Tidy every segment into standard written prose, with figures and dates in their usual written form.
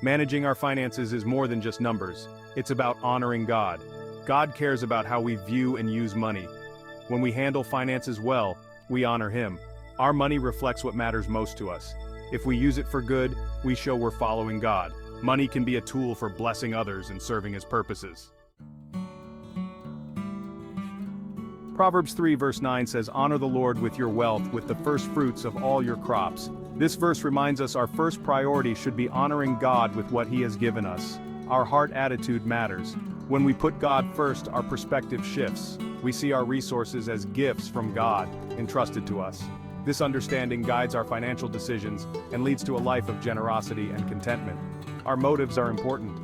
Managing our finances is more than just numbers. It's about honoring God. God cares about how we view and use money. When we handle finances well, we honor Him. Our money reflects what matters most to us. If we use it for good, we show we're following God. Money can be a tool for blessing others and serving His purposes. Proverbs 3 verse 9 says, "Honor the Lord with your wealth, with the first fruits of all your crops." This verse reminds us our first priority should be honoring God with what He has given us. Our heart attitude matters. When we put God first, our perspective shifts. We see our resources as gifts from God, entrusted to us. This understanding guides our financial decisions and leads to a life of generosity and contentment. Our motives are important.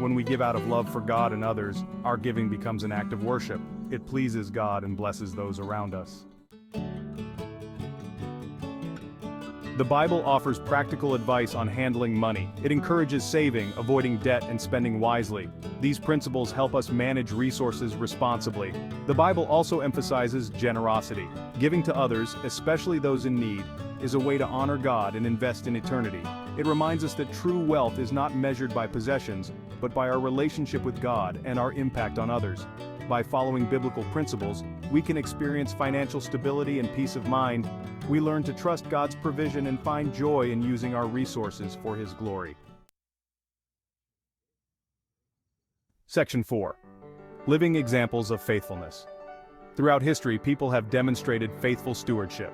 When we give out of love for God and others, our giving becomes an act of worship. It pleases God and blesses those around us. The Bible offers practical advice on handling money. It encourages saving, avoiding debt, and spending wisely. These principles help us manage resources responsibly. The Bible also emphasizes generosity. Giving to others, especially those in need, is a way to honor God and invest in eternity. It reminds us that true wealth is not measured by possessions, but by our relationship with God and our impact on others. By following biblical principles, we can experience financial stability and peace of mind. We learn to trust God's provision and find joy in using our resources for His glory. Section 4. Living examples of faithfulness. Throughout history, people have demonstrated faithful stewardship.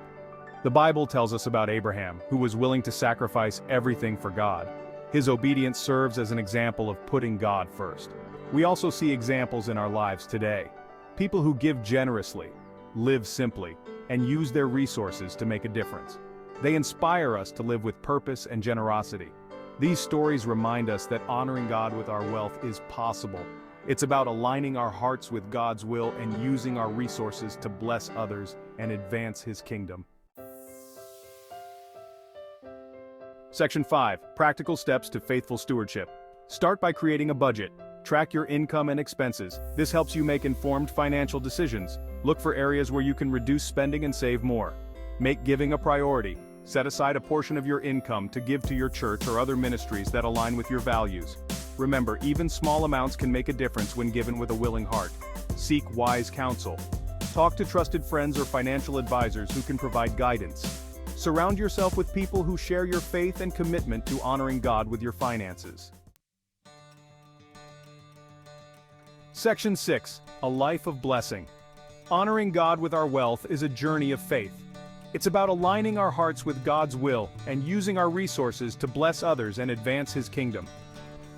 The Bible tells us about Abraham, who was willing to sacrifice everything for God. His obedience serves as an example of putting God first. We also see examples in our lives today. People who give generously, live simply, and use their resources to make a difference. They inspire us to live with purpose and generosity. These stories remind us that honoring God with our wealth is possible. It's about aligning our hearts with God's will and using our resources to bless others and advance His kingdom. Section 5. Practical steps to faithful stewardship. Start by creating a budget. Track your income and expenses. This helps you make informed financial decisions. Look for areas where you can reduce spending and save more. Make giving a priority. Set aside a portion of your income to give to your church or other ministries that align with your values. Remember, even small amounts can make a difference when given with a willing heart. Seek wise counsel. Talk to trusted friends or financial advisors who can provide guidance. Surround yourself with people who share your faith and commitment to honoring God with your finances. Section 6. A life of blessing. Honoring God with our wealth is a journey of faith. It's about aligning our hearts with God's will and using our resources to bless others and advance His kingdom.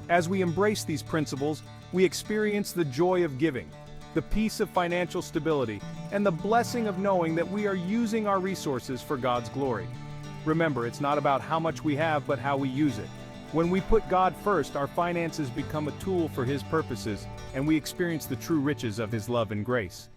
As we embrace these principles, we experience the joy of giving, the peace of financial stability, and the blessing of knowing that we are using our resources for God's glory. Remember, it's not about how much we have, but how we use it. When we put God first, our finances become a tool for His purposes, and we experience the true riches of His love and grace.